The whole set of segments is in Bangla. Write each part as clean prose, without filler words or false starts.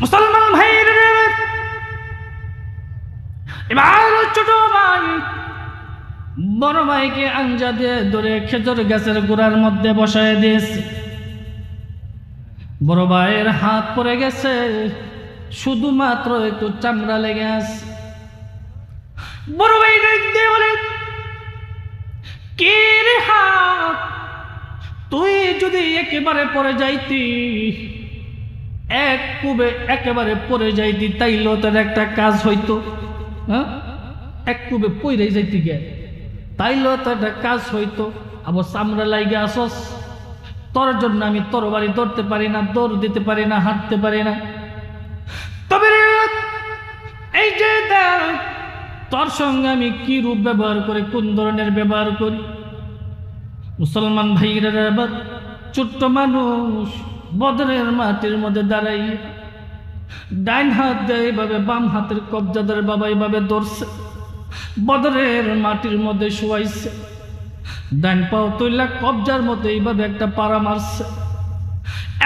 মুসলমান ভাইরা, এবার ছোট ভাই বড় ভাইকে আঞ্জা দিয়ে ধরে খেজুর গাছের গোড়ার মধ্যে বসায় দিয়েছে। বড় ভাইয়ের হাত পড়ে গেছে, শুধুমাত্র একটু চামড়া লেগে আছে। বড় ভাই দেখতে বলে, কে রে হাত, তুই যদি একেবারে পড়ে যাইতি, এক কুবে একেবারে পড়ে যাইতি, তাইলেও তোর একটা কাজ হইতো। হ্যাঁ, এক কুবে পড়ে যাইতি গে, তাইলেও তো একটা কাজ হইতো। আবার চামড়া লাইগে আসস, তোর জন্য আমি তরবারি ধরতে পারি না, দৌড় দিতে পারি না, হাঁটতে পারি না। তবে এই যে দেখ, তোর সঙ্গে আমি কি রূপ ব্যবহার করি, কোন ধরনের ব্যবহার করি। মুসলমান ভাইরা, এবার ছোট্ট মানুষ বদরের মাটির মধ্যে দাঁড়াই, ডাইন হাত দেয় এইভাবে, বাম হাতের কবজাদার বাবা এইভাবে ধরছে, বদরের মাটির মধ্যে শোয়াইছে। ডাইন পাও তৈলা কবজার মধ্যে এইভাবে একটা পাড়া মারছে,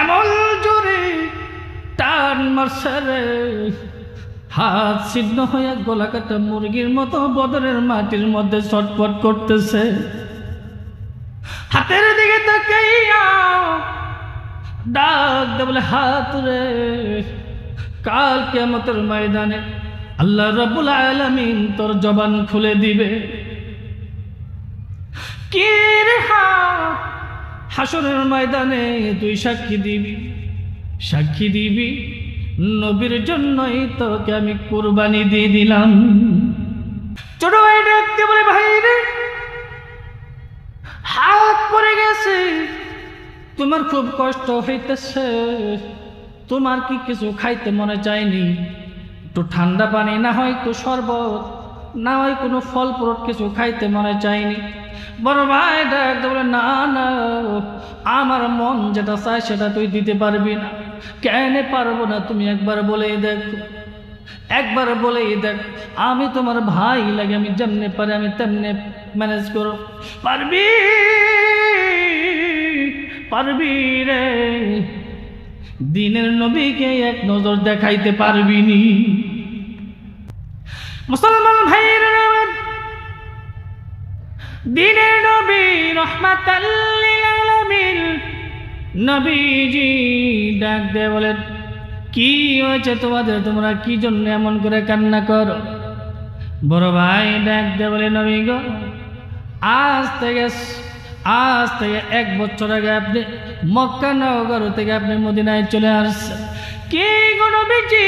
এমন জোরে টান মারছে রে, হাত ছিন্ন হয়ে গলা কাটা মুরগির মতো বদরের মাটির মধ্যে ছটফট করতেছে। হাতের দিকে তাকাইয়া ডাক দে বলে, হাত রে, কাল কিয়ামতের ময়দানে আল্লাহ রাব্বুল আলামিন তোর জবান খুলে দিবে। কি রে হাত, হাসরের ময়দানে তুই সাক্ষী দিবি, সাক্ষী দিবি নবীর জন্যই তোকে আমি কুরবানি দিয়ে দিলাম। ছোট ভাই ডাকতে বলে, ভাই রে, হাত পড়ে গেছে, তোমার খুব কষ্ট হইতেছে, তোমার কি কিছু খাইতে মনে চায়নি? একটু ঠান্ডা পানি, না হয় একটু শরবত, না হয় কোনো ফল ফ্রুট কিছু খাইতে মনে চায়নি? বড় ভাই ডাকতে বলে, না না, আমার মন যেটা চায় সেটা তুই দিতে পারবি না। কেন পারবো না? তুমি একবার বলেই দেখো, একবার বলেই দেখ, আমি তোমার ভাই লাগে, আমি যেমনে পারি আমি তেমনে ম্যানেজ করো। পারবি? পারবি রে? দিনের নবীকে এক নজর দেখাইতে পারবি নি? মুসলমান ভাইরা, দিনের নবী রাহমাতাল লিল আলামিন নবীজি ডাক দিয়ে বলেন, কি হয়েছে তোমাদের, তোমরা কি জন্য এমন করে কান্না করো? বড় ভাই ডাক দিয়ে বলে, নবী গো, আজ থেকে 1 বছর আগে আপনি মক্কা নগর থেকে আপনি মদিনায় চলে আসছেন। কি গো নবীজি,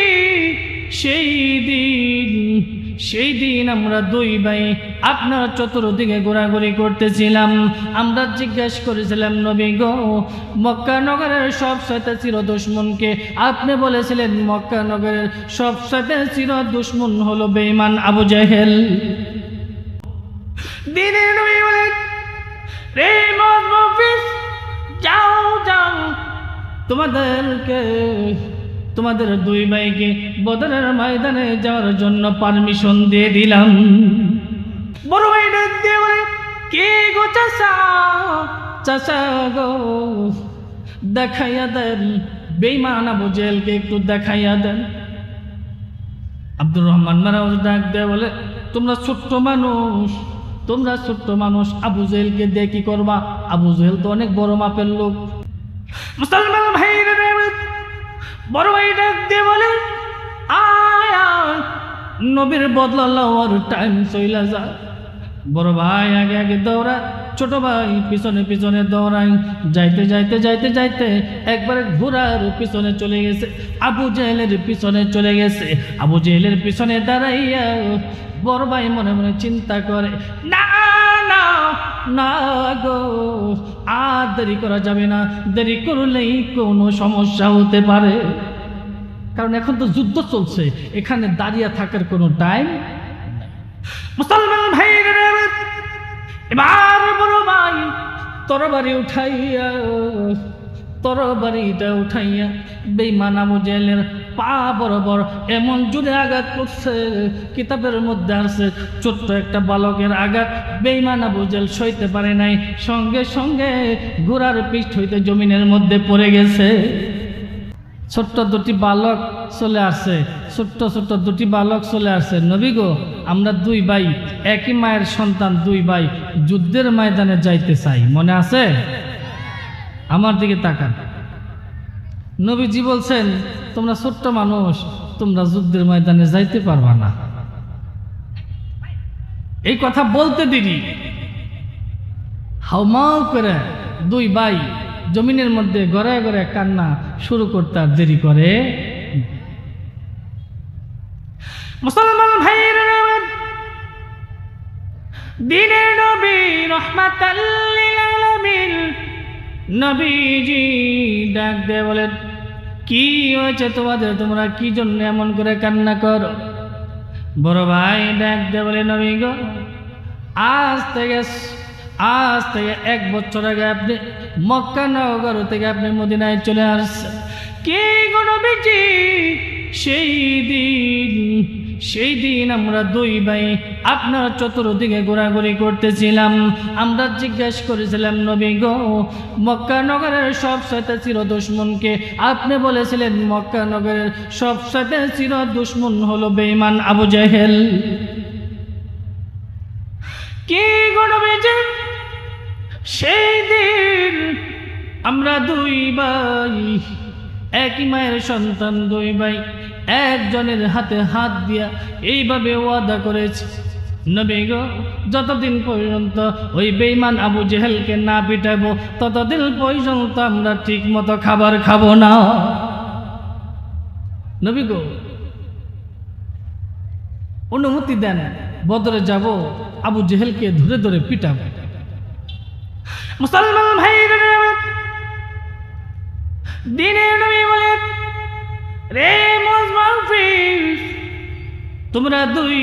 সেই দিন আমরা 2 ভাই আপনার চতুর্দিকে ঘোরাঘুরি করতেছিলাম। আমরা জিজ্ঞেস করেছিলাম, নবী গো, মক্কা নগরের সবচাইতে চির দুশমনকে? আপনি বলেছিলেন মক্কা নগরের সবচাইতে চির দুশমন হলো বেঈমান আবু জেহেল। দিনের নবী বলেন, রে মুফিস, যাও যাও, তোমাদের 2 ভাইকে বদরের ময়দানে যাওয়ার জন্য পারমিশন দিয়ে দিলাম। বড় ভাই দিয়ে বলে, কে গো চাচা, চাচা গো, দেখাইয়া দেন বেঈমান আবু জেহেলকে, একটু দেখাইয়া দেন। আব্দুর রহমান মারাজ ডাক দেয়া বলে, তোমরা ছোট্ট মানুষ, আবু জেহেলকে দিয়ে কি করবা? আবু জেহেল তো অনেক বড় মাপের লোক। মুসলমান ভাইরা, বড় ভাই ডাক দিয়ে বলে, আয় নবীর বদলা লওয়ার টাইম চইলা যায়। বড় ভাই আগে আগে দৌড়ায়, ছোট ভাই পিছনে পিছনে দৌড়ায়। যাইতে একবারে ঘোড়ার পিছনে চলে গেছে, আবু জেহেলের পিছনে চলে গেছে। আবু জেহেলের পিছনে দাঁড়াইয়া বড় ভাই মনে মনে চিন্তা করে, না না না গো, আর দেরি করা যাবে না, দেরি করলেই কোনো সমস্যা হতে পারে। কারণ এখন তো যুদ্ধ চলছে, এখানে দাঁড়িয়ে থাকার কোনো টাইম। মুসলমান ভাইরা, এবার বড় ভাই তরবারিটা উঠাইয়া বেঈমান আবু জেহেলের পা বরাবর এমন জোরে আঘাত করছে, কিতাবের মধ্যে আছে ছোট্ট একটা বালকের আঘাত বেঈমান আবু জেহেল সইতে পারে নাই, সঙ্গে সঙ্গে ঘোড়ার পিঠ হইতে জমিনের মধ্যে পড়ে গেছে। ছোট্ট দুটি বালক চলে আসছে, ছোট্ট ছোট্ট দুটি বালক চলে আসছে, নবী গো আমরা দুই ভাই, একই মায়ের সন্তান, দুই ভাই যুদ্ধের ময়দানে যাইতে চাই, মনে আছে? আমার দিকে তাকান। নবীজি বলছেন তোমরা ছোট্ট মানুষ, তোমরা যুদ্ধের ময়দানে যাইতে পারবা না। এই কথা বলতে দেরি হাউমাউ করে দুই ভাই জমিনের মধ্যে গড়ায় গড়ায় কান্না শুরু করতে আর দেরি করে। মুসলমান ভাইরা, দ্বীনের নবী রাহমাতাল লিল আলামিন নবীজি ডাক দিয়ে বলেন, কি হয়েছে তোমাদের, তোমরা কি জন্য এমন করে কান্না করো? বড় ভাই ডাক দিয়ে বলে, নবী গো আজ থেকে 1 বছর আগে আপনি মক্কা নগর থেকে আপনি মদিনায় চলে আসছেন। কি গো নবীজি, সেই দিন আমরা দুই ভাই আপনার চতুর্দিকে ঘোরাঘুরি করতেছিলাম। আমরা জিজ্ঞেস করেছিলাম, নবী গো মক্কা নগরের সবচাইতে চির দুশমনকে? আপনি বলেছিলেন মক্কা নগরের সবচাইতে চির দুশমন হলো বেঈমান আবু জেহেল। কি গো নবীজি, সেই দিন আমরা দুই ভাই, একই মায়ের সন্তান, দুই ভাই একজনের হাতে হাত দিয়া এইভাবে ওয়াদা করেছি, নবী গো যতদিন পর্যন্ত ওই বেঈমান আবু জেহেলকে না পিটাবো ততদিন পর্যন্ত আমরা ঠিক মতো খাবার খাবো না। নবী গো অনুমতি দেন, বদরে যাব, আবু জেহেলকে ধরে ধরে পিটাবো। মুসলমান ভাইরা, দ্বীনের নবী বলেন, রে মুসলমান, তোমরা দুই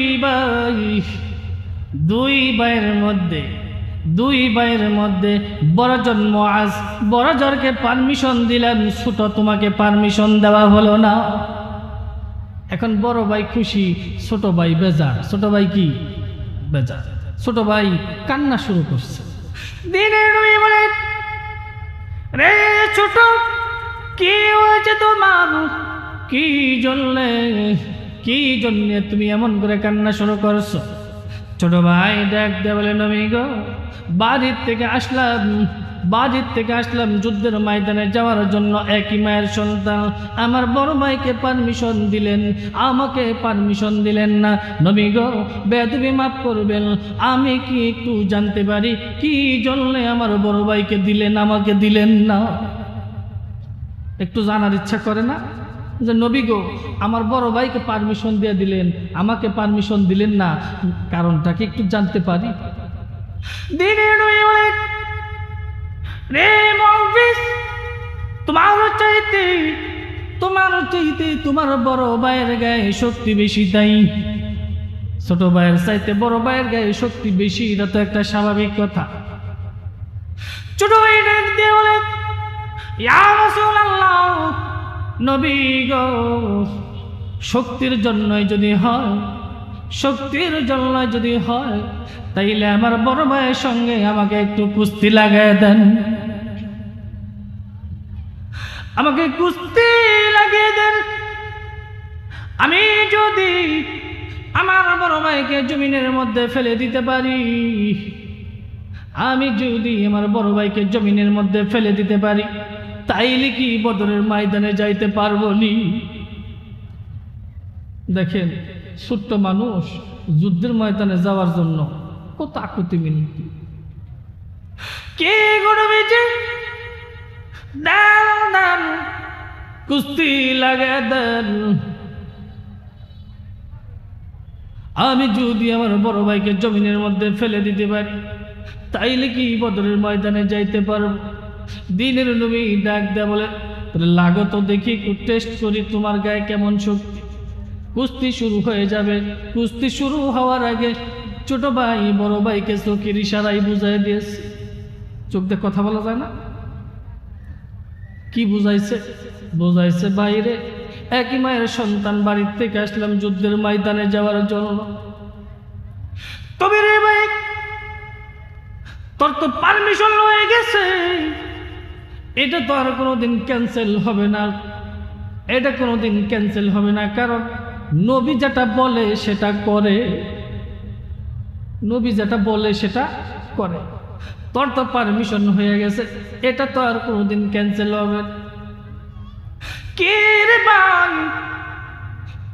ভাইয়ের মধ্যে বড়জন মুআজ, বড়জনকে পারমিশন দিলাম, ছোট তোমাকে পারমিশন দেওয়া হলো না। এখন বড় ভাই খুশি, ছোট ভাই বেজার। ছোট ভাই কি বেজার? ছোট ভাই কান্না শুরু করছে। দ্বীনের নবী বলেন, রে ছোট, কি হয়েছে তোমার? কি জন্যে তুমি এমন করে কান্না শুরু করছো? ছোট ভাই ডাক দিয়ে বলে, নবী গো বাড়ির থেকে আসলাম যুদ্ধের ময়দানে যাওয়ার জন্য, একই মায়ের সন্তান। আমার বড় ভাইকে পারমিশন দিলেন, আমাকে পারমিশন দিলেন না। নবী গো বেয়াদবি মাফ করবেন, আমি কি একটু জানতে পারি কি জন্য আমার বড় ভাইকে দিলেন, আমাকে দিলেন না? একটু জানার ইচ্ছা করে না যে নবী গো আমার বড় ভাইকে পারমিশন দিয়ে দিলেন, আমাকে পারমিশন দিলেন না, কারণটা কি একটু জানতে পারি? দ্বীনের নবী বলেন, রে মুআজ, তোমার চাইতে তোমার বড় ভাইয়ের গায়ে শক্তি বেশি, তাই ছোট ভাইয়ের চাইতে বড় ভাইয়ের গায়ে শক্তি বেশি, এটা তো একটা স্বাভাবিক কথা। ছোট ভাই ডাক দিয়ে বলে, ইয়া রাসূলুল্লাহ, নবী গো শক্তির জন্যই যদি হয় তাইলে আমার বড় ভাইয়ের সঙ্গে আমাকে একটু কুস্তি লাগায় দেন, আমাকে কুস্তি লাগিয়ে দেন। আমি যদি আমার বড় ভাইকে জমিনের মধ্যে ফেলে দিতে পারি, তাইলে কি বদরের ময়দানে যাইতে পারবো নি? দেখেন ছোট্ট মানুষ যুদ্ধের ময়দানে যাওয়ার জন্য কত আকুতি মিনতি। কে গড়বেছে দান কুস্তি লাগা দেন। আমি যদি আমার বড় ভাইকে জমিনের মধ্যে ফেলে দিতে পারি তাইলে কি বদরের ময়দানে যাইতে পারবো? দ্বীনের নবী ডাক দেয়া বলে, লাগো তো দেখি, একটু টেস্ট করি তোমার গায়ে কেমন শক্তি। কুস্তি শুরু হয়ে যাবে। কুস্তি শুরু হওয়ার আগে ছোট ভাই বড় ভাইকে চোখের ইশারায় বুঝাই দিয়েছে। চোখ দিয়ে কথা বলা যায় না? কি বুঝাইছে বাইরে একই মায়ের সন্তান, বাড়ির থেকে আসলাম যুদ্ধের ময়দানে যাওয়ার জন্য। তবে রে ভাই, তোর তো পারমিশন হয়ে গেছে, এটা তো আর কোনোদিন ক্যান্সেল হবে না। এটা কোনোদিন ক্যান্সেল হবে না, কারণ নবী যেটা বলে সেটা করে, নবী যেটা বলে সেটা করে। তোর তো পারমিশন হয়ে গেছে, এটা তো আর কোনোদিন ক্যান্সেল হবে না। কে রে ভাই,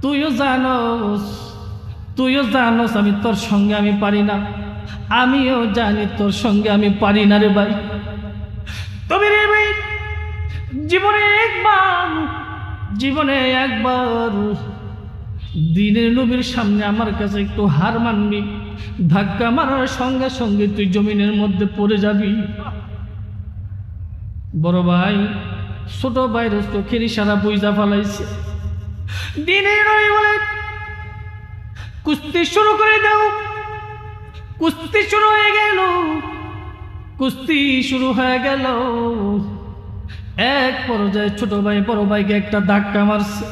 তুইও জানোস আমি তোর সঙ্গে আমি পারি না, আমিও জানি তোর সঙ্গে আমি পারি না রে ভাই। তবে রে ভাই, জীবনে একবার দিনের নবীর সামনে আমার কাছে একটু হার মানবি, ধাক্কা মারার সঙ্গে সঙ্গে তুই জমিনের মধ্যে পড়ে যাবি। বড় ভাই ছোট ভাইয়ের চোখের ইশারা বুঝা ফেলাইছে। দিনের নবী বলে, কুস্তি শুরু করে দাও। কুস্তি শুরু হয়ে গেল। এক পর্যায়ে ছোট ভাই বড় ভাইকে একটা ধাক্কা মারছে।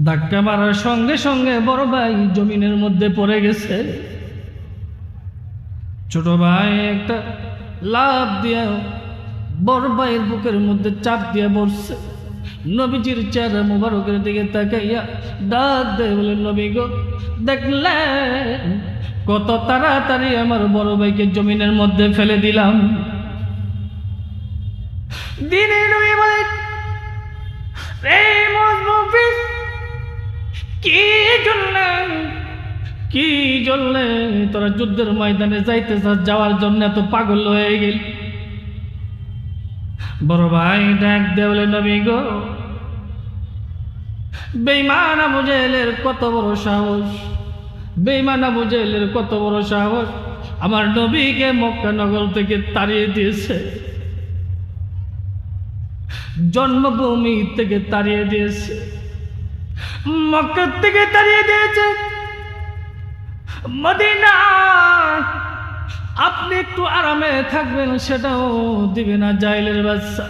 ধাক্কা মারার সঙ্গে সঙ্গে বড় ভাই জমিনের মধ্যে পড়ে গেছে। ছোট ভাই একটা লাফ দিয়া বড় ভাইয়ের বুকের মধ্যে চাপ দিয়া বসছে। নবীজির চেহারা মুবারকের দিকে তাকাইয়া ডাক দেয়, বলে, নবী গো, দেখলেন কত তাড়াতাড়ি আমার বড় ভাইকে জমিনের মধ্যে ফেলে দিলাম। দিনের নবী বলে, কি জন্যে তোরা যুদ্ধের ময়দানে যাইতে চাস, যাওয়ার জন্য এত পাগল হয়ে গেল? বড় ভাই ডাক দেয়, বলে, নবী গো, বেঈমান আবু জেহেলের কত বড় সাহস, বেঈমান আবু জেহেলের কত বড় সাহস, আমার নবীকে মক্কা নগর থেকে তাড়িয়ে দিয়েছে, জন্মভূমি থেকে তাড়িয়ে দিয়েছে, মক্কা থেকে তাড়িয়ে দিয়েছে। মদিনা আপনি একটু আরামে থাকবেন সেটাও দিবে না জাহেলের বাচ্চা,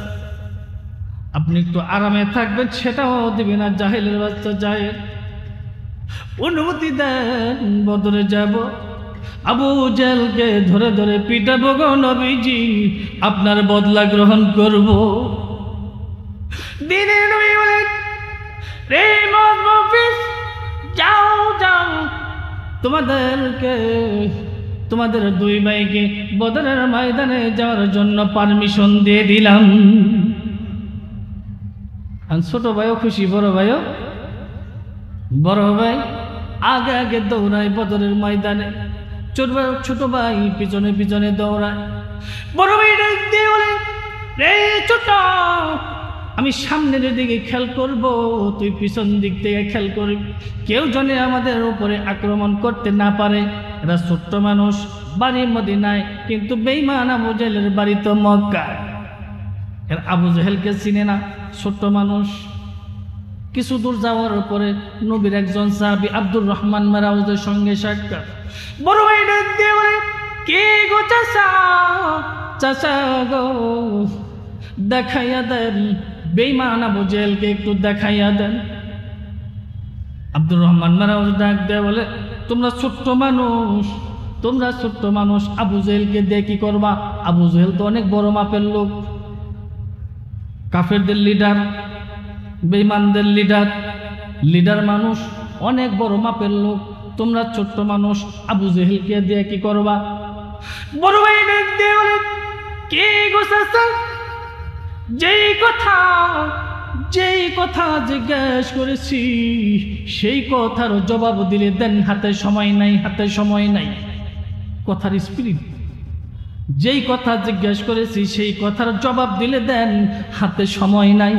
আপনি একটু আরামে থাকবেন সেটাও দিবে না জাহেলের বাচ্চা। জাহেল অনুমতি দেন, বদরে যাব, আবু জেহেলকে ধরে ধরে পিটাবো গো নবীজি, আপনার বদলা গ্রহণ করব। দিনের নবী বলে, রে মুফিস, যাও তোমাদের দুই ভাইকে বদরের ময়দানে যাওয়ার জন্য পারমিশন দিয়ে দিলাম। ছোট ভাইও খুশি, বড় ভাই আগে আগে দৌড়ায় বদরের ময়দানে, ছোট ভাই পিছনে পিছনে দৌড়ায়। বড় ভাই ডাক দিয়ে বলে, রে ছোট, আমি সামনের দিকে খেয়াল করব, তুই পিছন দিক থেকে খেয়াল করবি, কেউ যেন আমাদের উপরে আক্রমণ করতে না পারে। এরা ছোট্ট মানুষ, বাড়ি মদিনায়, কিন্তু বেঈমান আবু জেহেলের বাড়ি তো মক্কায়। এর আবু জেহেলকে চিনে না, ছোট্ট মানুষ। কিছু দূর যাওয়ার পরে নবীর একজন সাহাবী আব্দুর রহমান মারাউজের সঙ্গে সাক্ষাৎ। বড় ভাই ডাক দিয়ে বলে, কে গো চাচা গো, দেখাইয়া দেন, বেঈমান আবু জেহেলকে একটু দেখাইয়া দেন। আব্দুর রহমান মারাউজ ডাক দিয়ে বলে, তোমরা ছোট্ট মানুষ, আবু জেহেলকে দিয়ে কি করবা? আবু জেহেল তো অনেক বড় মাপের লোক, কাফেরদের লিডার, বেঈমানদের লিডার মানুষ, অনেক বড় মাপের লোক, তোমরা ছোট্ট মানুষ, আবু জেহেলকে দিয়ে কি করবা? বড় ভাই ডাক দিয়ে বলে, কে গো চাচা, যেই কথা জিজ্ঞেস করেছি সেই কথার জবাব দিলে দেন, হাতে সময় নাই। কথার স্পিরিট, যেই কথা জিজ্ঞেস করেছি সেই কথার জবাব দিলে দেন, হাতে সময় নাই।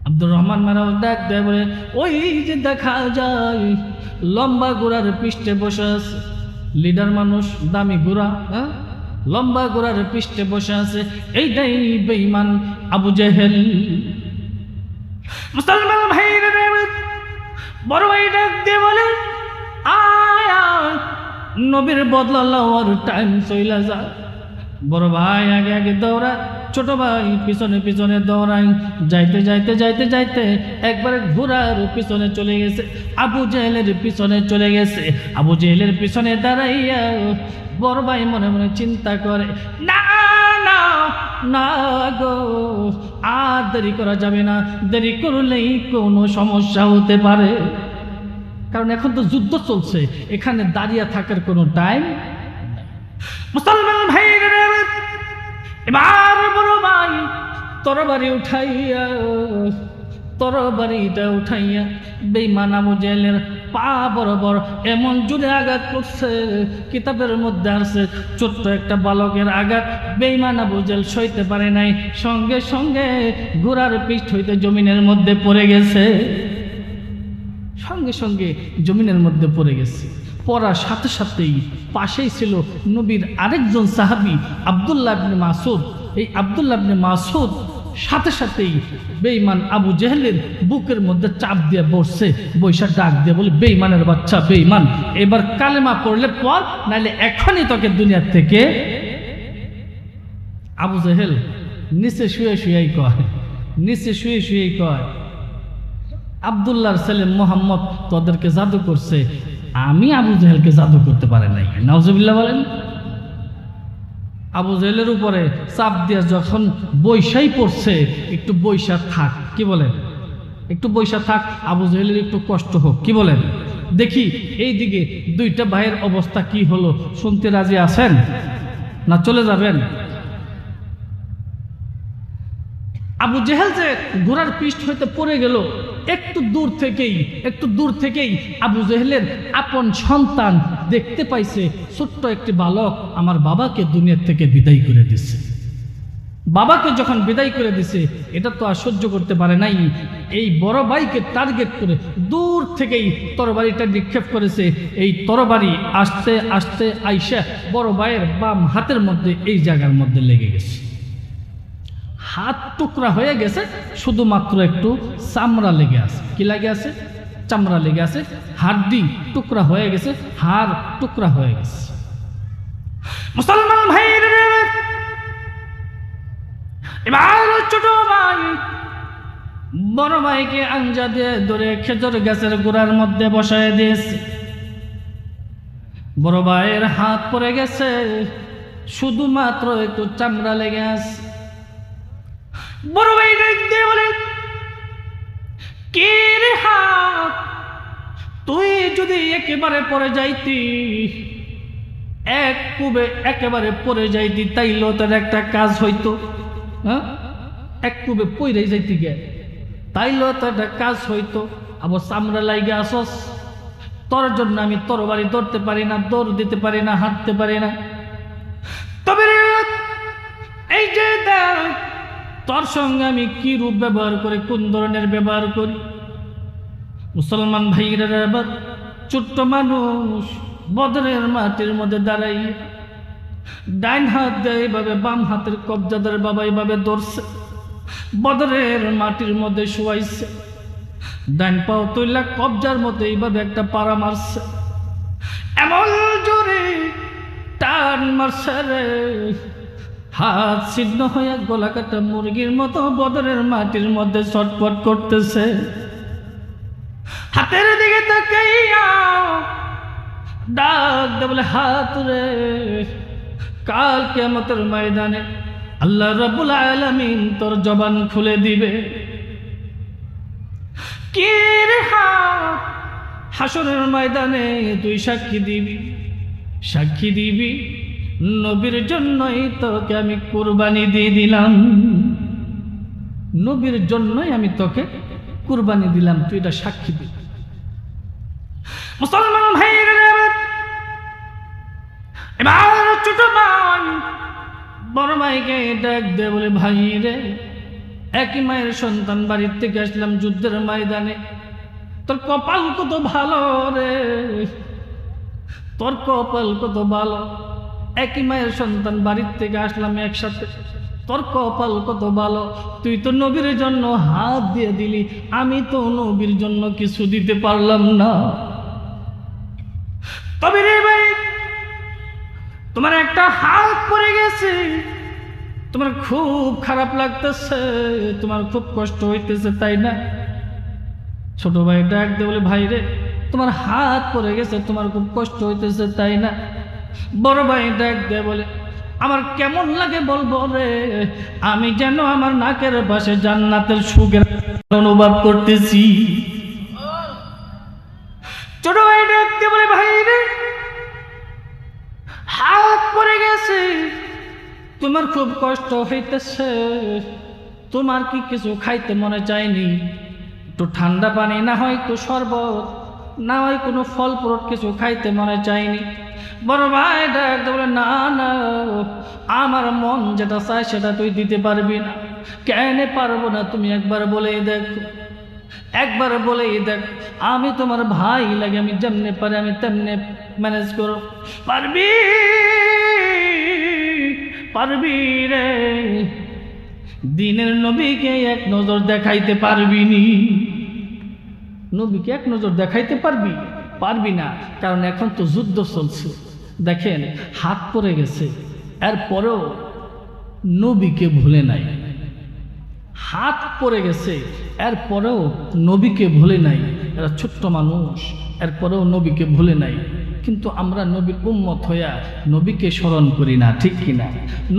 আব্দুর রহমান মারাউজ ডাক দেয়, বলে, ওই যে দেখা যায় লম্বা ঘোড়ার পৃষ্ঠে বসে আছে, লিডার মানুষ, দামি ঘোড়া, লম্বা ঘোড়ার পৃষ্ঠে বসে আছে, এইটাই বেঈমান আবু জেহেল। মুসলমান ভাইরা, বড় ভাই ডাক দিয়ে বলে, আয় নবীর বদলা লওয়ার টাইম চইলা যায়। বড় ভাই আগে আগে দৌড়ায়, ছোট ভাই পিছনে পিছনে দৌড়ায়। যাইতে একবারে ঘোড়ার পিছনে চলে গেছে, আবু জেহেলের পিছনে চলে গেছে। আবু জেহেলের পিছনে দাঁড়াইয়া বড় ভাই মনে মনে চিন্তা করে, না না গো, আর দেরি করা যাবে না, দেরি করলেই কোনো সমস্যা হতে পারে। কারণ এখন তো যুদ্ধ চলছে, এখানে দাঁড়িয়ে থাকার কোনো টাইম। মুসলমান ভাইরা, এবার বড় ভাই তরবারিটা উঠাইয়া বেঈমান আবু জেহেলের পা বরাবর এমন জোরে আঘাত করছে, কিতাবের মধ্যে আছে ছোট্ট একটা বালকের আঘাত বেঈমান আবু জেহেল সইতে পারে নাই, সঙ্গে সঙ্গে ঘোড়ার পিঠ হইতে জমিনের মধ্যে পড়ে গেছে, সঙ্গে সঙ্গে জমিনের মধ্যে পড়ে গেছে। পড়ার সাথে সাথেই পাশেই ছিল নবীর আরেকজন সাহাবী আব্দুল্লাহ ইবনে মাসউদ। এই আব্দুল্লাহ ইবনে মাসউদ সাথে সাথেই বেঈমান আবু জেহেলের বুকের মধ্যে চাপ দিয়ে বসছে, বৈশা ডাক দিয়ে বলে, বেঈমানের বাচ্চা বেঈমান, এবার কালেমা পড়লে পর, নাইলে এখনই তোকে দুনিয়ার থেকে। আবু জেহেল নিচে শুয়ে কয়, আব্দুল্লাহর ছেলে মোহাম্মদ তোদেরকে জাদু করছে, আমি আবু জেহেলকে জাদু করতে পারে নাই। নাউজুবিল্লাহ বলেন। আবু জেহেলের উপরে চাপ দিয়ে যখন বৈশাই পড়ছে, একটু বৈশা থাক, কি বলেন, একটু বৈশা থাক, আবু জেহেলের একটু কষ্ট হোক, কি বলেন। দেখি এই দিকে দুইটা ভাইয়ের অবস্থা কি হলো, শুনতে রাজি আছেন না চলে যাবেন? আবু জেহেল যে ঘোড়ার পিঠ হইতে পড়ে গেল, একটু দূর থেকেই আবু জেহেলের আপন সন্তান দেখতে পাইছে, ছোট্ট একটি বালক আমার বাবাকে দুনিয়ার থেকে বিদায় করে দিছে। বাবাকে যখন বিদায় করে দিছে, এটা তো আর সহ্য করতে পারে নাই, এই বড় ভাইকে টার্গেট করে দূর থেকেই তরবারিটা নিক্ষেপ করেছে। এই তরবারি আস্তে আস্তে আইসা বড় ভাইয়ের বাম হাতের মধ্যে এই জায়গার মধ্যে লেগে গেছে, হাত টুকরা হয়ে গেছে, শুধুমাত্র একটু চামড়া লেগে আছে। কি লাগে আছে? চামড়া লেগে আছে, হাড্ডি টুকরা হয়ে গেছে, হাড় টুকরা হয়ে গেছে। মুসলমান ভাইরা, এবার ছোট ভাই বড় ভাইকে আঞ্জা দিয়ে ধরে খেজুর গাছের গোড়ার মধ্যে বসায় দিয়েছে। বড় ভাইয়ের হাত পড়ে গেছে, শুধুমাত্র একটু চামড়া লেগে আছে। বড় ভাই দেখতে বলে, কে রে হাত, তুই যদি একেবারে পড়ে যাইতি, এক কুবে একেবারে পড়ে যাইতি, তাইলেও তার একটা কাজ হইতো। হ্যাঁ, এক কুবে পড়ে যাইতি গে, তাইলেও তার একটা কাজ হইতো। আবার চামড়া লাইগে আসস, তোর জন্য আমি তরবারি ধরতে পারি না, দৌড় দিতে পারি না, হাঁটতে পারি না। তবে এই যে দেখ, তোর সঙ্গে আমি কি রূপ ব্যবহার করি, কোন ধরনের ব্যবহার করি। মুসলমান ভাইরা, এবার ছোট্ট মানুষ বদরের মাটির মধ্যে দাঁড়াই, ডাইন হাত দিয়ে এইভাবে বাম হাতের কবজাদার বাবা এইভাবে ধরছে, বদরের মাটির মধ্যে শুয়াইছে, ডাইন পাও তৈলা কবজার মধ্যে এইভাবে একটা পাড়া মারছে, এমন জোরে টান মারছে রে, হাত ছিন্ন হয়ে গলা কাটা মুরগির মতো বদরের মাটির মধ্যে ছটফট করতেছে। হাতের দিকে তাকাইয়া ডাক দে বলে, হাত রে, কাল কিয়ামতের ময়দানে আল্লাহ রাব্বুল আলামিন তোর জবান খুলে দিবে। কি রে হাত, হাসরের ময়দানে তুই সাক্ষী দিবি, নবীর জন্যই তোকে আমি কুরবানি দিয়ে দিলাম, নবীর জন্যই আমি তোকে কুরবানি দিলাম, তুই এটা সাক্ষী দিবি। মুসলমান ভাইরা, এবার ছোট ভাই বড় ভাইকে ডাক দে বলে, ভাই রে, একই মায়ের সন্তান, বাড়ির থেকে আসলাম যুদ্ধের ময়দানে, তোর কপাল কত ভালো রে, তোর কপাল কত ভালো, একই মায়ের সন্তান, বাড়ির থেকে আসলাম একসাথে, তোর কপাল কত ভালো, তুই তো নবীর জন্য হাত দিয়ে দিলি, আমি তো নবীর জন্য কিছু দিতে পারলাম না। তবে রে ভাই, তোমার একটা হাত পড়ে গেছে, তোমার খুব খারাপ লাগতেছে, তোমার খুব কষ্ট হইতেছে, তাই না? ছোট ভাই ডাক দে বলে, ভাই রে, তোমার হাত পড়ে গেছে, তোমার খুব কষ্ট হইতেছে, তাই না? বড় ভাই ডাক দে বলে, আমার কেমন লাগে বলবো রে, আমি যেন আমার নাকের পাশে জান্নাতের সুখের অনুভব করতেছি। ছোট ভাই দেখতে বলে, ভাই রে হাত পড়ে গেছে, তোমার খুব কষ্ট হইতেছে, তোমার কি কিছু খাইতে মনে চায়নি? একটু ঠান্ডা পানি, না হয় একটু শরবত, না হয় কোনো ফল ফ্রুট কিছু খাইতে মনে চায়নি? বড় ভাই ডাকতে বলে, না না, আমার মন যেটা চায় সেটা তুই দিতে পারবি না। কেন পারবো না? তুমি একবার বলেই দেখো, একবার বলেই দেখ, আমি তোমার ভাই লাগে, আমি যেমনে পারি আমি তেমনে ম্যানেজ করো। পারবি? পারবি রে? দিনের নবীকে এক নজর দেখাইতে পারবি নি? নবীকে এক নজর দেখাইতে পারবি? পারবি না, কারণ এখন তো যুদ্ধ চলছে। দেখেন হাত পড়ে গেছে, এরপরেও নবীকে ভুলে নাই। হাত পড়ে গেছে, এরপরেও নবীকে ভুলে নাই। এরা ছোট্ট মানুষ, এরপরেও নবীকে ভুলে নাই। কিন্তু আমরা নবীর উম্মত হইয়া নবীকে স্মরণ করি না, ঠিক কিনা?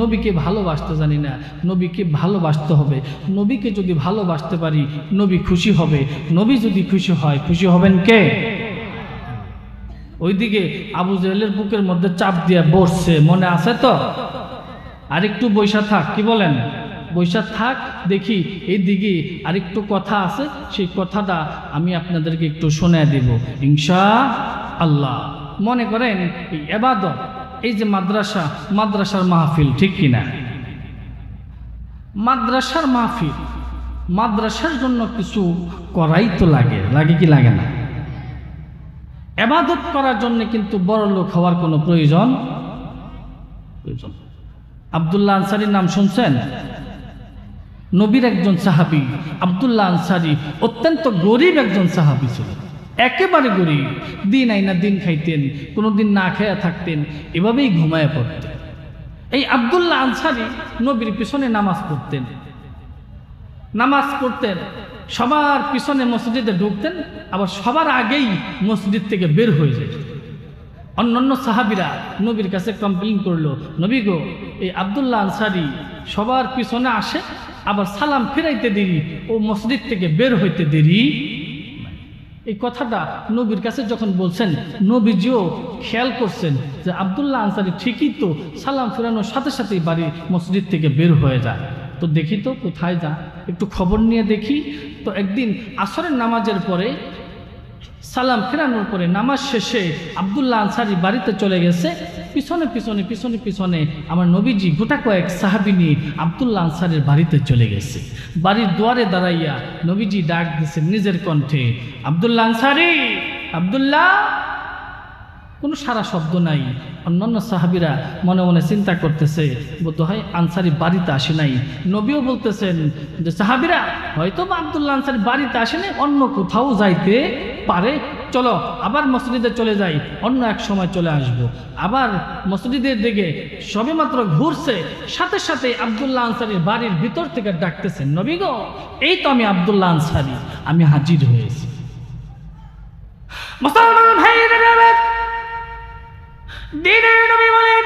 নবীকে ভালোবাসতে জানি না। নবীকে ভালোবাসতে হবে। নবীকে যদি ভালোবাসতে পারি, নবী খুশি হবে। নবী যদি খুশি হয়, খুশি হবেন কে? ওইদিকে আবু জেহেলের বুকের মধ্যে চাপ দিয়া বসছে, মনে আছে তো? আরেকটু বৈশা থাক, কি বলেন? বৈশা থাক, দেখি এইদিকে আরেকটু কথা আছে, সেই কথাটা আমি আপনাদেরকে একটু শোনায় দিব ইনশাআল্লাহ। মনে করেন এই ইবাদত, এই যে মাদ্রাসা, মাদ্রাসার মাহফিল, ঠিক কিনা? মাদ্রাসার মাহফিল, মাদ্রাসার জন্য কিছু করাই তো লাগে, লাগে কি লাগে না? ইবাদত করার জন্য কিন্তু বড় লোক হওয়ার কোনো প্রয়োজন। আব্দুল্লাহ আনসারীর নাম শুনছেন? নবীর একজন সাহাবী আব্দুল্লাহ আনসারী, অত্যন্ত গরিব একজন সাহাবী ছিল, একেবারে গরিব। দিন আইনা দিন খাইতেন, কোনোদিন না খেয়ে থাকতেন, এভাবেই ঘুমায় পড়তেন। এই আব্দুল্লাহ আনসারী নবীর পিছনে নামাজ পড়তেন, নামাজ পড়তেন, সবার পিছনে মসজিদে ঢুকতেন, আবার সবার আগেই মসজিদ থেকে বের হয়ে যেতেন। অন্যান্য সাহাবীরা নবীর কাছে কমপ্লেন করলো, নবী গো, এই আব্দুল্লাহ আনসারী সবার পিছনে আসে, আবার সালাম ফিরাইতে দেরি, ও মসজিদ থেকে বের হইতে দেরি। এই কথাটা নবীর কাছে যখন বলছেন, নবীজিও খেয়াল করছেন যে আব্দুল্লাহ আনসারী ঠিকই তো সালাম ফিরানোর সাথে সাথেই বাড়ি মসজিদ থেকে বের হয়ে যায়। তো দেখি তো কোথায় যা, একটু খবর নিয়ে দেখি। তো একদিন আসরের নামাজের পরে, সালাম ফেরানোর পরে, নামাজ শেষে আব্দুল্লাহ আনসারী বাড়িতে চলে গেছে। পিছনে পিছনে পিছনে পিছনে আমার নবীজি গোটা কয়েক সাহাবী নিয়ে আব্দুল্লাহ আনসারীর বাড়িতে চলে গেছে। বাড়ির দুয়ারে দাঁড়াইয়া নবীজি ডাক দিয়েছেন নিজের কণ্ঠে, আব্দুল্লাহ আনসারী, আব্দুল্লাহ। কোনো সারা শব্দ নাই। অন্যান্য সাহাবীরা মনে মনে চিন্তা করতেছে, বোধ হয় আনসারী বাড়িতে আসে নাই। নবীও বলতেছেন যে সাহাবীরা হয়তো বা আব্দুল্লাহ আনসারী বাড়িতে আসেনি, অন্য কোথাও যাইতে পারে, চলো আবার মসজিদে চলে যাই, অন্য এক সময় চলে আসব। আবার মসজিদের দিকে সবেমাত্র ঘুরছে, সাথে সাথে আব্দুল্লাহ আনসারীর বাড়ির ভিতর থেকে ডাকতেছেন, নবী গো, এই তো আমি আব্দুল্লাহ আনসারী, আমি হাজির হয়েছি। মুসলমান ভাইরা, দিনের নবী বলেন,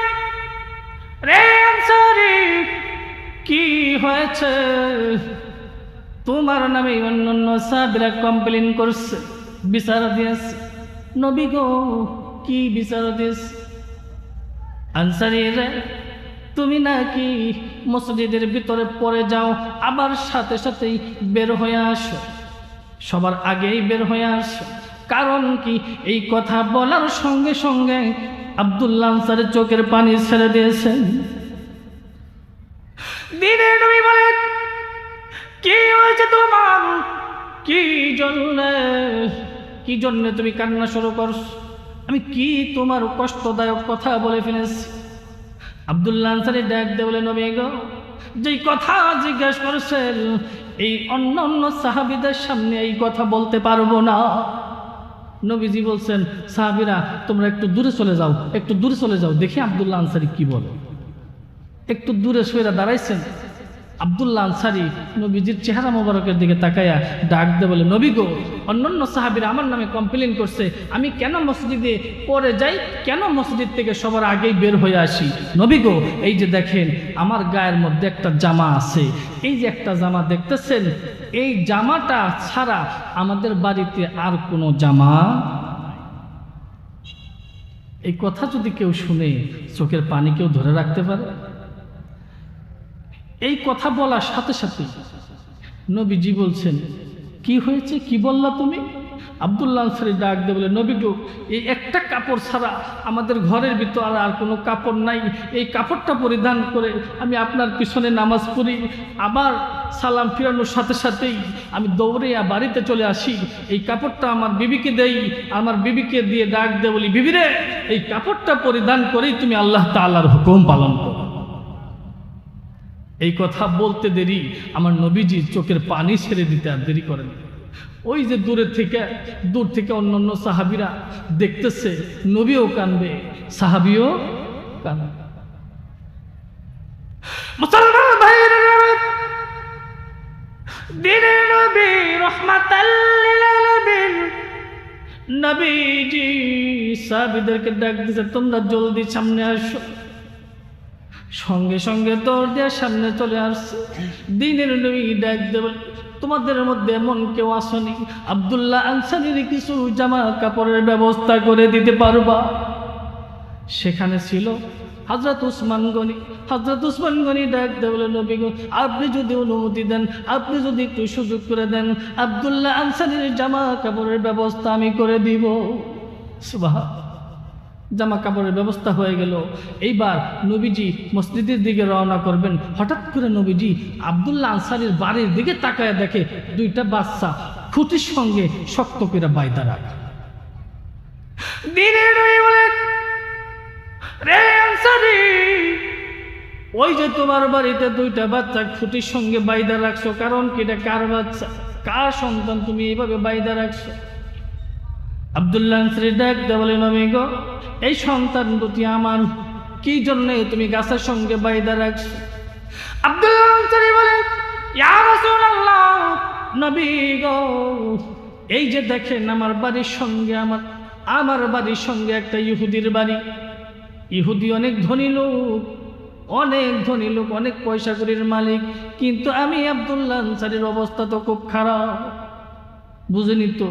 রে আনসারী, কি হয়েছে? তোমার নামে অন্যান্য সাহাবীরা কমপ্লেন করছে, বিচার দিয়েছে। নবী গো, কি বিচার দিয়েছে? আনসারী রে, তুমি নাকি মসজিদের ভিতরে পড়ে যাও, আবার সাথে সাথেই বের হয়ে আসো, সবার আগেই বের হয়ে আসো। কারণ কি? এই কথা বলার সঙ্গে সঙ্গে আব্দুল্লাহ আনসারী চোখের পানি ছেড়ে দিয়েছেন। দিনের নবী বলেন, কি হয়েছে তোমার? কি জন্য তুমি কান্না শুরু করছো? আমি কি তোমার কষ্টদায়ক কথা বলে ফেলেছি? আব্দুল্লাহ আনসারী ডাক দিয়ে বলে, নবী গো, যেই কথা জিজ্ঞাসা করেছেন, এই অন্য সাহাবীদের সামনে এই কথা বলতে পারবো না। নবীজি বলছেন, সাহাবীরা তোমরা একটু দূরে চলে যাও, একটু দূরে চলে যাও, দেখি আব্দুল্লাহ আনসারী কি বলে। একটু দূরে সইরা দাঁড়াইছেন। আব্দুল্লাহ আনসারী নবীজির চেহারা মোবারকের দিকে তাকায়া ডাক দে বলে, নবী গো, অন্যান্য সাহাবীরা আমার নামে কমপ্লেন করছে আমি কেন মসজিদে পরে যাই, কেন মসজিদ থেকে সবার আগেই বের হয়ে আসি। নবী গো, এই যে দেখেন আমার গায়ের মধ্যে একটা জামা আছে, এই যে একটা জামা দেখতেছেন, এই জামাটা ছাড়া আমাদের বাড়িতে আর কোনো জামা। এই কথা যদি কেউ শুনে চোখের পানি কেউ ধরে রাখতে পারে? এই কথা বলার সাথে সাথে নবীজি বলছেন, কি হয়েছে, কি বললা তুমি? আব্দুল্লাহ আনসারী ডাক দিয়ে বলে, নবী গো, এই একটা কাপড় ছাড়া আমাদের ঘরের ভিতর আর কোনো কাপড় নাই, এই কাপড়টা পরিধান করে আমি আপনার পিছনে নামাজ পড়ি, আবার সালাম ফিরানোর সাথে সাথেই আমি দৌড়ে বাড়িতে চলে আসি, এই কাপড়টা আমার বিবিকে দেই, আমার বিবিকে দিয়ে ডাক দিয়ে বলি, বিবিরে এই কাপড়টা পরিধান করেই তুমি আল্লাহ তাআলার হুকুম পালন করো। এই কথা বলতে দেরি আমার নবীজি চোখের পানি ছেড়ে দিতে আর দেরি করেন। ওই যে দূর থেকে অন্যান্য সাহাবীরা দেখতেছে, নবীও কাঁদবে, সাহাবীও কাঁদবে। মুসলমান ভাইরা, দিনের নবী রাহমাতাল লিল আলামিন নবীজি সাহাবীদেরকে ডাক দিয়েছে, তোমরা জলদি সামনে আসো। সঙ্গে সঙ্গে দৌড় দিয়ে সামনে চলে আসছে। দিনের নবী ডাক দেবে, তোমাদের মধ্যে এমন কেউ আসেনি আব্দুল্লাহ আনসারীর কিছু জামা কাপড়ের ব্যবস্থা করে দিতে পারবা? সেখানে ছিল হযরত উসমান গনি। হযরত উসমান গনি ডাক দিয়ে বলে, নবী গো, আপনি যদি অনুমতি দেন, আপনি যদি একটু সুযোগ করে দেন, আব্দুল্লাহ আনসারীর জামা কাপড়ের ব্যবস্থা আমি করে দিব। সুবহান। জামা কাপড়ের ব্যবস্থা হয়ে গেল। এইবার নবীজি মসজিদের দিকে রওনা করবেন। হঠাৎ করে নবীজি আব্দুল্লাহ আনসারীর বাড়ির দিকে তাকায় দেখে দুইটা বাচ্চা খুঁটির সঙ্গে শক্ত করে বাইদা রাখে। দিনের নবী বলে, রে আনসারী, ওই যে তোমার বাড়িতে দুইটা বাচ্চা খুঁটির সঙ্গে বাইদা রাখছো, কারণ কি? এটা কার বাচ্চা, কার সন্তান তুমি এইভাবে বাইদা রাখছো? আব্দুল্লাহ আনসারী ডাক দিয়ে বলে, নবী গো, এই সন্তান দুটি আমার, কি জন্য তুমি গাছের সঙ্গে বাইদা রাখছো? আব্দুল্লাহ আনসারী বলে, ইয়া রাসূলুল্লাহ, নবী গো, এই যে দেখেন আমার বাড়ির সঙ্গে আমার বাড়ির সঙ্গে একটা ইহুদির বাড়ি। ইহুদি অনেক ধনী লোক, অনেক পয়সা কড়ির মালিক, কিন্তু আমি আব্দুল্লাহ আনসারীর অবস্থা তো খুব খারাপ। বুঝেনি তো,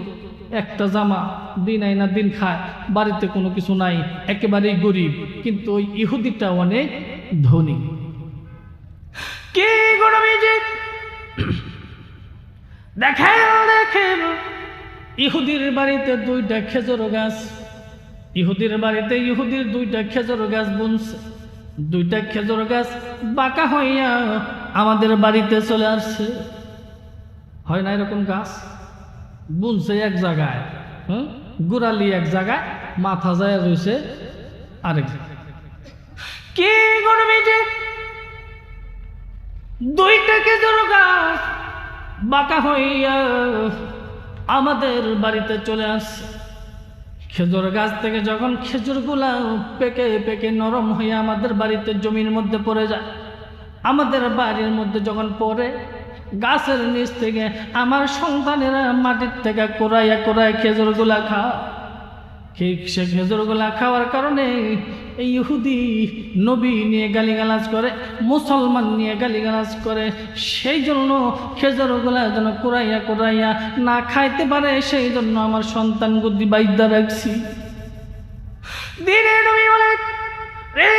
একটা জামা দিন আয় না দিন খায়, বাড়িতে কোনো কিছু নাই, একেবারেই গরিব, কিন্তু ওই ইহুদিটা অনেক ধনী। কি গরমিজি দেখেন ইহুদির বাড়িতে দুইটা খেজুর গাছ, ইহুদির বাড়িতে ইহুদির দুইটা খেজুর গাছ বুনছে। দুইটা খেজুর গাছ বাঁকা হইয়া আমাদের বাড়িতে চলে আসছে। হয় না এরকম গাছ? বুনছে এক জায়গায়, গোড়ালি এক জায়গায়, মাথা যায় রয়েছে আরেক জায়গায়। কি করবি যে দুইটা খেজুর গাছ বাঁকা হইয়া আমাদের বাড়িতে চলে আসছে। খেজুর গাছ থেকে যখন খেজুরগুলা পেকে পেকে নরম হয়ে আমাদের বাড়িতে জমির মধ্যে পড়ে যায়, আমাদের বাড়ির মধ্যে যখন পড়ে, গাছের নিচ থেকে আমার সন্তানেরা মাটির থেকে কোরাইয়া কোরাইয়া খেজুরগুলা খায়। সে খেজুরগুলা খাওয়ার কারণে এই ইহুদি নবী নিয়ে গালিগালাজ করে, মুসলমান নিয়ে গালিগালাজ করে। সেই জন্য খেজুরগুলা যেন কোরাইয়া কোরাইয়া না খাইতে পারে, সেই জন্য আমার সন্তান গুদি বাইদ্যা রাখছি। দিনে নবী বলে, রে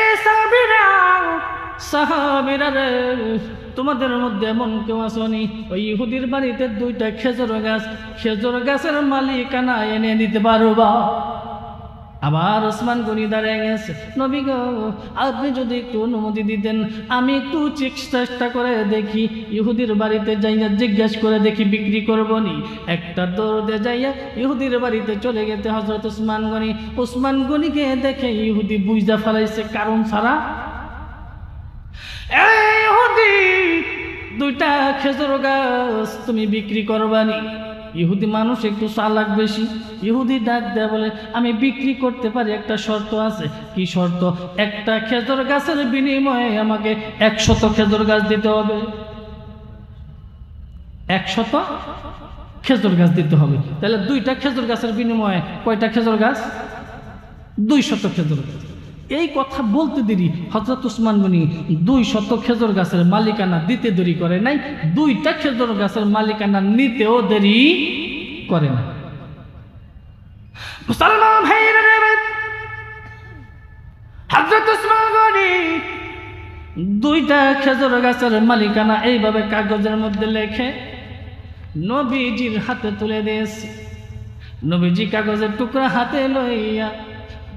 সাহাবীরা রে, তোমাদের মধ্যে এমন কেউ আসনি ওই ইহুদির বাড়িতে দুইটা খেজুর গাছের মালিকানা এনে দিতে পারবা? আবার ওসমান গনি দাঁড়িয়ে গেছে, নবী গো, আপনি যদি একটু অনুমতি দিতেন, আমি একটু চেষ্টা করে দেখি, ইহুদির বাড়িতে যাইয়া জিজ্ঞাসা করে দেখি বিক্রি করবো নি। একটা দৌড়ে যাইয়া ইহুদির বাড়িতে চলে গেতে হযরত ওসমান গনিকে দেখে ইহুদি বুঝা ফেলাইছে কারণ ছাড়া, এই ইহুদি, দুইটা খেজুর গাছ তুমি বিক্রি করবানি? ইহুদি মানুষ একটু চালাক বেশি। ইহুদি ডাক দেয়া বলে, আমি বিক্রি করতে পারি, একটা শর্ত আছে। কি শর্ত? একটা খেজুর গাছের বিনিময়ে আমাকে 100 খেজুর গাছ দিতে হবে। 100 খেজুর গাছ দিতে হবে। তাহলে 2টা খেজুর গাছের বিনিময়ে কয়টা খেজুর গাছ? 200 খেজুর গাছ। এই কথা বলতে দেরি হযরত উসমান গনি 200 খেজুর গাছের মালিকানা দিতে দেরি করে নাই, 2টা খেজুর গাছের মালিকানা নিতেও দেরি করে না। মুসলমান ভাইরা, হযরত উসমান গনি 2টা খেজুর গাছের মালিকানা এইভাবে কাগজের মধ্যে লেখে নবীজির হাতে তুলে দিয়েছে। নবীজি কাগজের টুকরা হাতে লইয়া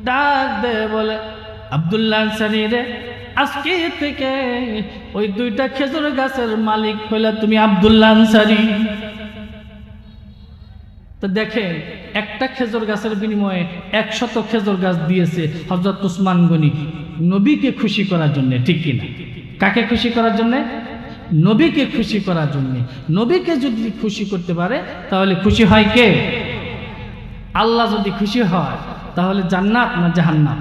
ডাক দে বলে, আব্দুল্লাহ আনসারী রে, আজকে থেকে ওই 2টা খেজুর গাছের মালিক হইলা তুমি আব্দুল্লাহ আনসারী। তো দেখেন, একটা খেজুর গাছের বিনিময়ে 100 খেজুর গাছ দিয়েছে হযরত উসমান গনি নবীকে খুশি করার জন্য, ঠিক কিনা? কাকে খুশি করার জন্য? নবীকে খুশি করার জন্য। নবীকে যদি খুশি করতে পারে তাহলে খুশি হয় কে? আল্লাহ যদি খুশি হয় তাহলে জান্নাত না জাহান্নাম?